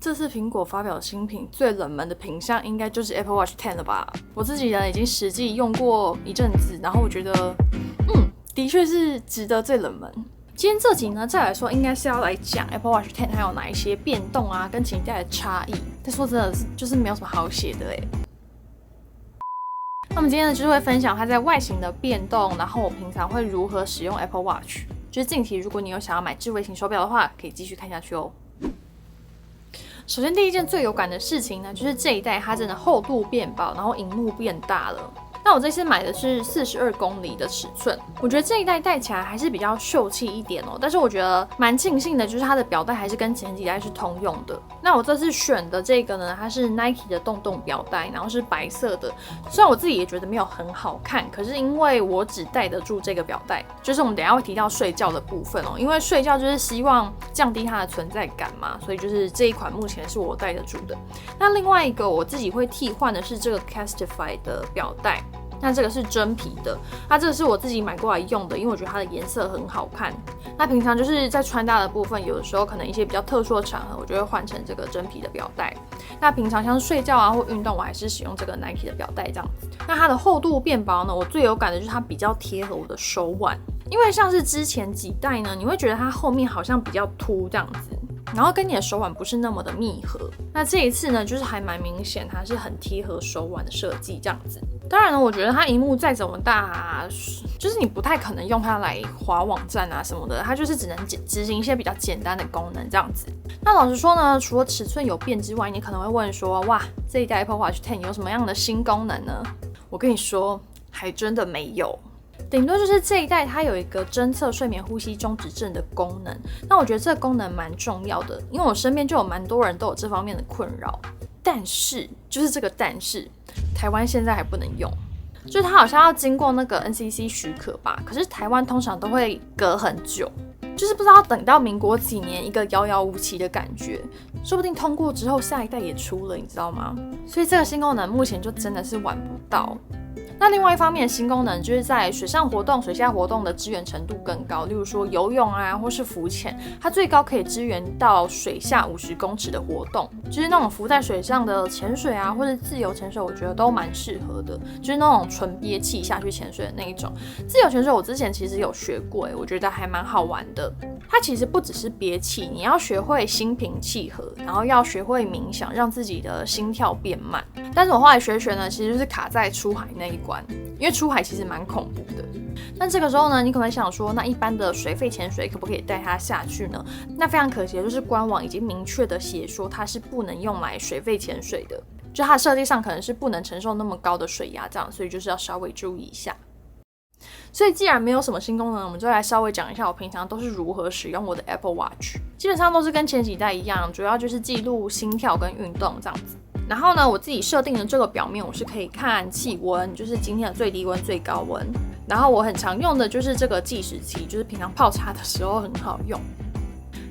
这次苹果发表的新品最冷门的品项应该就是 Apple Watch 10了吧？我自己呢已经实际用过一阵子，然后我觉得，的确是值得最冷门。今天这集呢，再来说应该是要来讲 Apple Watch 10它有哪一些变动啊，跟前一代的差异。但说真的是，就是没有什么好写的欸。那我们今天呢，就是会分享它在外形的变动，然后我平常会如何使用 Apple Watch。就是近期如果你有想要买智慧型手表的话，可以继续看下去哦。首先第一件最有感的事情呢，就是这一代它真的厚度变薄，然后萤幕变大了。那我这次买的是42公厘的尺寸，我觉得这一代戴起来还是比较秀气一点哦。但是我觉得蛮庆幸的，就是它的表带还是跟前几代是通用的。那我这次选的这个呢，它是 Nike 的洞洞表带，然后是白色的。虽然我自己也觉得没有很好看，可是因为我只戴得住这个表带，就是我们等一下会提到睡觉的部分哦。因为睡觉就是希望降低它的存在感嘛，所以就是这一款目前是我戴得住的。那另外一个我自己会替换的是这个 Castify 的表带。那这个是真皮的，那这个是我自己买过来用的，因为我觉得它的颜色很好看。那平常就是在穿搭的部分，有的时候可能一些比较特殊的场合，我就会换成这个真皮的表带。那平常像是睡觉啊或运动，我还是使用这个 Nike 的表带这样子。那它的厚度变薄呢，我最有感的就是它比较贴合我的手腕，因为像是之前几代呢，你会觉得它后面好像比较凸这样子。然后跟你的手腕不是那么的密合，那这一次呢，就是还蛮明显，它是很贴合手腕的设计这样子。当然呢，我觉得它萤幕再怎么大，就是你不太可能用它来滑网站啊什么的，它就是只能执行一些比较简单的功能这样子。那老实说呢，除了尺寸有变之外，你可能会问说，哇，这一代 Apple Watch 10有什么样的新功能呢？我跟你说，还真的没有。顶多就是这一代它有一个侦测睡眠呼吸中止症的功能，那我觉得这个功能蛮重要的，因为我身边就有蛮多人都有这方面的困扰。但是就是这个但是，台湾现在还不能用，就是它好像要经过那个 NCC 许可吧，可是台湾通常都会隔很久，就是不知道等到民国几年一个遥遥无期的感觉，说不定通过之后下一代也出了，你知道吗？所以这个新功能目前就真的是玩不到。那另外一方面的新功能就是在水上活动、水下活动的支援程度更高，例如说游泳啊，或是浮潜，它最高可以支援到水下50公尺的活动，就是那种浮在水上的潜水啊，或是自由潜水，我觉得都蛮适合的，就是那种纯憋气下去潜水的那一种。自由潜水我之前其实有学过，我觉得还蛮好玩的。它其实不只是憋气，你要学会心平气和，然后要学会冥想，让自己的心跳变慢。但是我后来学呢，其实就是卡在出海那一关，因为出海其实蛮恐怖的。那这个时候呢，你可能会想说，那一般的水肺潜水可不可以带它下去呢？那非常可惜的就是官网已经明确的写说它是不能用来水肺潜水的，就它的设计上可能是不能承受那么高的水压这样，所以就是要稍微注意一下。所以既然没有什么新功能，我们就来稍微讲一下我平常都是如何使用我的 Apple Watch。基本上都是跟前几代一样，主要就是记录心跳跟运动这样子。然后呢，我自己设定的这个表面我是可以看气温，就是今天的最低温、最高温。然后我很常用的就是这个计时器，就是平常泡茶的时候很好用。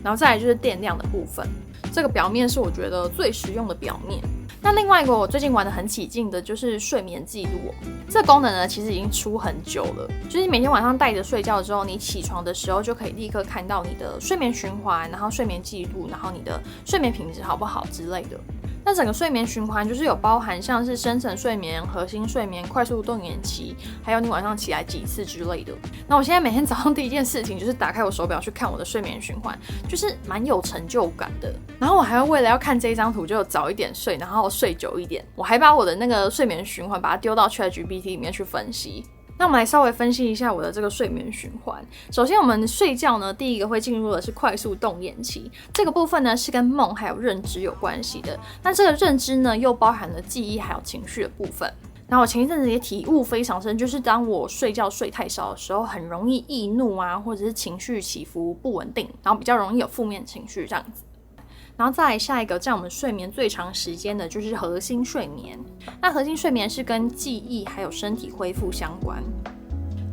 然后再来就是电量的部分，这个表面是我觉得最实用的表面。那另外一个我最近玩的很起劲的就是睡眠记录这个功能呢，其实已经出很久了，就是每天晚上带着睡觉之后，你起床的时候就可以立刻看到你的睡眠循环，然后睡眠记录，然后你的睡眠品质好不好之类的。那整个睡眠循环就是有包含像是深层睡眠、核心睡眠、快速动眼期，还有你晚上起来几次之类的。那我现在每天早上第一件事情就是打开我手表去看我的睡眠循环，就是蛮有成就感的。然后我还会为了要看这一张图就早一点睡，然后睡久一点。我还把我的那个睡眠循环把它丢到 ChatGPT 里面去分析。那我们来稍微分析一下我的这个睡眠循环。首先我们睡觉呢，第一个会进入的是快速动眼期，这个部分呢是跟梦还有认知有关系的。那这个认知呢又包含了记忆还有情绪的部分。然后我前一阵子也体悟非常深，就是当我睡觉睡太少的时候，很容易易怒啊，或者是情绪起伏不稳定，然后比较容易有负面情绪这样子。然后再来下一个占我们睡眠最长时间的就是核心睡眠。那核心睡眠是跟记忆还有身体恢复相关。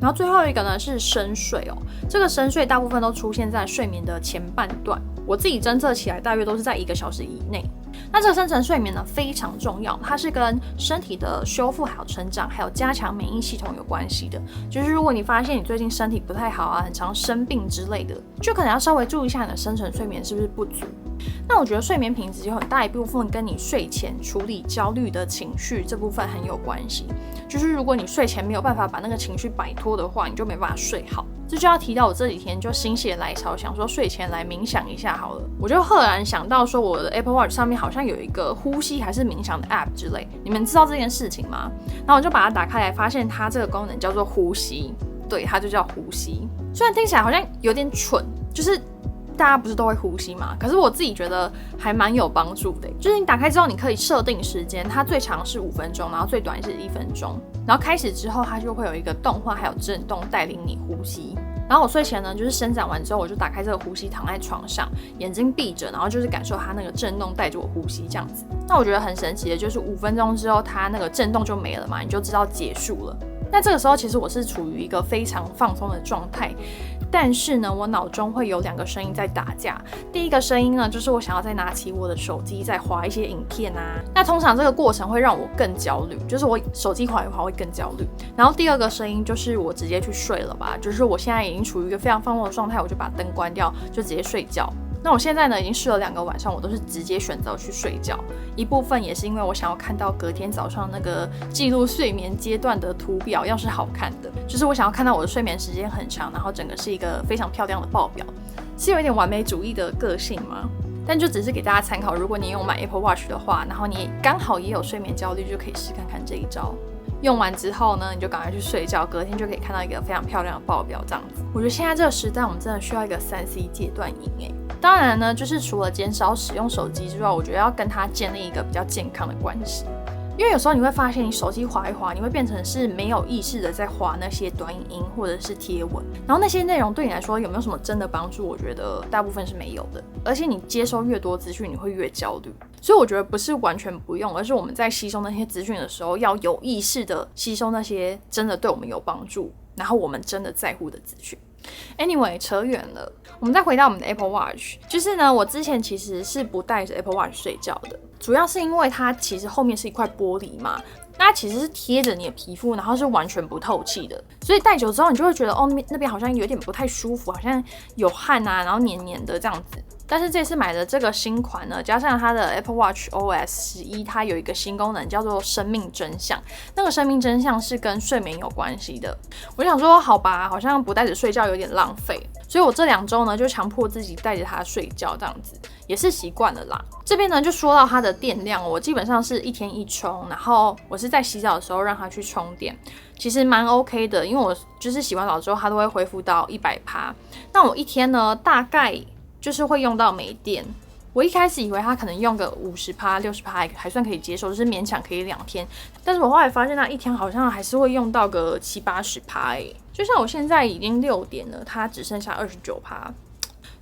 然后最后一个呢是深睡这个深睡大部分都出现在睡眠的前半段，我自己侦测起来大约都是在1个小时以内。那这个深层睡眠呢非常重要，它是跟身体的修复还有成长还有加强免疫系统有关系的。就是如果你发现你最近身体不太好啊，很常生病之类的，就可能要稍微注意一下你的深层睡眠是不是不足。那我觉得睡眠品质有很大一部分跟你睡前处理焦虑的情绪这部分很有关系。就是如果你睡前没有办法把那个情绪摆脱的话，你就没办法睡好。这就要提到我这几天就心血来潮，想说睡前来冥想一下好了。我就赫然想到说，我的 Apple Watch 上面好像有一个呼吸还是冥想的 App 之类，你们知道这件事情吗？然后我就把它打开来，发现它这个功能叫做呼吸，对，它就叫呼吸。虽然听起来好像有点蠢，就是大家不是都会呼吸吗？可是我自己觉得还蛮有帮助的。就是你打开之后，你可以设定时间，它最长是5分钟，然后最短是1分钟。然后开始之后，它就会有一个动画还有震动带领你呼吸。然后我睡前呢，就是伸展完之后，我就打开这个呼吸，躺在床上，眼睛闭着，然后就是感受它那个震动带着我呼吸这样子。那我觉得很神奇的就是5分钟之后，它那个震动就没了嘛，你就知道结束了。那这个时候其实我是处于一个非常放松的状态，但是呢，我脑中会有2个声音在打架。第一个声音呢，就是我想要再拿起我的手机再滑一些影片啊，那通常这个过程会让我更焦虑，就是我手机滑一滑会更焦虑。然后第2个声音就是我直接去睡了吧，就是我现在已经处于一个非常放松的状态，我就把灯关掉，就直接睡觉。那我现在呢，已经试了2个晚上，我都是直接选择去睡觉。一部分也是因为我想要看到隔天早上那个记录睡眠阶段的图表要是好看的，就是我想要看到我的睡眠时间很长，然后整个是一个非常漂亮的报表，是有一点完美主义的个性吗？但就只是给大家参考，如果你有买 Apple Watch 的话，然后你刚好也有睡眠焦虑，就可以试看看这一招。用完之后呢，你就赶快去睡觉，隔天就可以看到一个非常漂亮的报表这样子。我觉得现在这个时代，我们真的需要一个3C 戒断营耶。当然呢，就是除了减少使用手机之外，我觉得要跟它建立一个比较健康的关系。因为有时候你会发现，你手机滑一滑，你会变成是没有意识的在滑那些短影音或者是贴文，然后那些内容对你来说有没有什么真的帮助？我觉得大部分是没有的。而且你接收越多资讯，你会越焦虑。所以我觉得不是完全不用，而是我们在吸收那些资讯的时候，要有意识的吸收那些真的对我们有帮助，然后我们真的在乎的资讯。Anyway， 扯远了，我们再回到我们的 Apple Watch。就是呢，我之前其实是不带着 Apple Watch 睡觉的，主要是因为它其实后面是一块玻璃嘛，那它其实是贴着你的皮肤，然后是完全不透气的，所以戴久之后你就会觉得哦，那边好像有点不太舒服，好像有汗啊，然后黏黏的这样子。但是这次买的这个新款呢，加上它的 Apple Watch OS 11，它有一个新功能叫做生命真相。那个生命真相是跟睡眠有关系的。我想说，好吧，好像不带着睡觉有点浪费，所以我这2周呢就强迫自己带着它睡觉，这样子也是习惯了啦。这边呢就说到它的电量，我基本上是1天1充，然后我是在洗澡的时候让它去充电，其实蛮 OK 的，因为我就是洗完澡之后它都会恢复到100%。那我1天呢大概就是会用到没电。我一开始以为它可能用个50%、60%还算可以接受，就是勉强可以2天。但是我后来发现它1天好像还是会用到个70-80%欸。就像我现在已经6点了，它只剩下29%，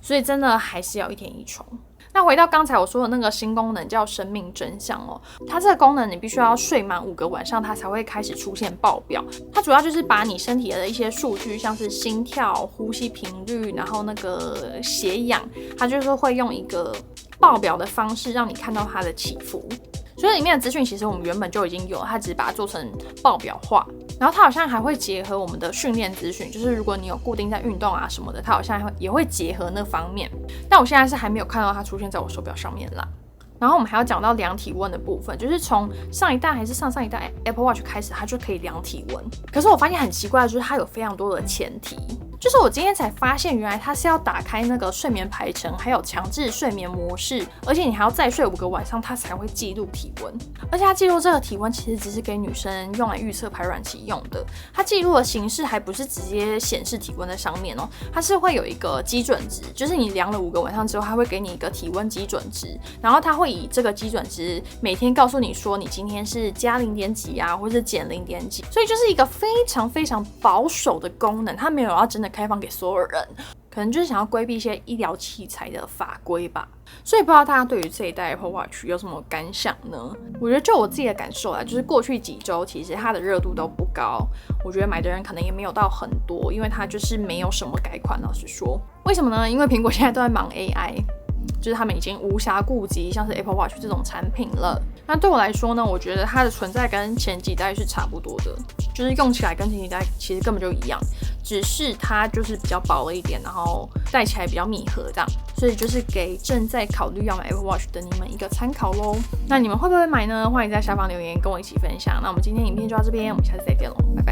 所以真的还是要1天1充。那回到刚才我说的那个新功能叫生命真相哦，它这个功能你必须要睡满5个晚上，它才会开始出现报表。它主要就是把你身体的一些数据，像是心跳、呼吸频率，然后那个血氧，它就是会用一个报表的方式让你看到它的起伏。所以里面的资讯其实我们原本就已经有，它只是把它做成报表化。然后它好像还会结合我们的训练资讯，就是如果你有固定在运动啊什么的，它好像也会结合那方面。但我现在是还没有看到它出现在我手表上面啦。然后我们还要讲到量体温的部分，就是从上一代还是上上一代 Apple Watch 开始，它就可以量体温。可是我发现很奇怪的就是它有非常多的前提。就是我今天才发现，原来它是要打开那个睡眠排程，还有强制睡眠模式，而且你还要再睡5个晚上，它才会记录体温。而且它记录这个体温其实只是给女生用来预测排卵期用的，它记录的形式还不是直接显示体温在上面哦，它是会有一个基准值，就是你量了5个晚上之后，它会给你一个体温基准值，然后它会以这个基准值每天告诉你说你今天是加0点几啊，或是减0点几，所以就是一个非常非常保守的功能，它没有要真的开放给所有人，可能就是想要规避一些医疗器材的法规吧。所以不知道大家对于这一代 Apple Watch 有什么感想呢？我觉得就我自己的感受啦，就是过去几周其实它的热度都不高，我觉得买的人可能也没有到很多，因为它就是没有什么改款。老实说，为什么呢？因为苹果现在都在忙 AI， 就是他们已经无暇顾及像是 Apple Watch 这种产品了。那对我来说呢，我觉得它的存在跟前几代是差不多的，就是用起来跟前几代其实根本就一样，只是它就是比较薄了一点，然后戴起来比较密合这样。所以就是给正在考虑要买 Apple Watch 的你们一个参考咯。那你们会不会买呢？欢迎在下方留言跟我一起分享。那我们今天影片就到这边，我们下次再见喽，拜拜。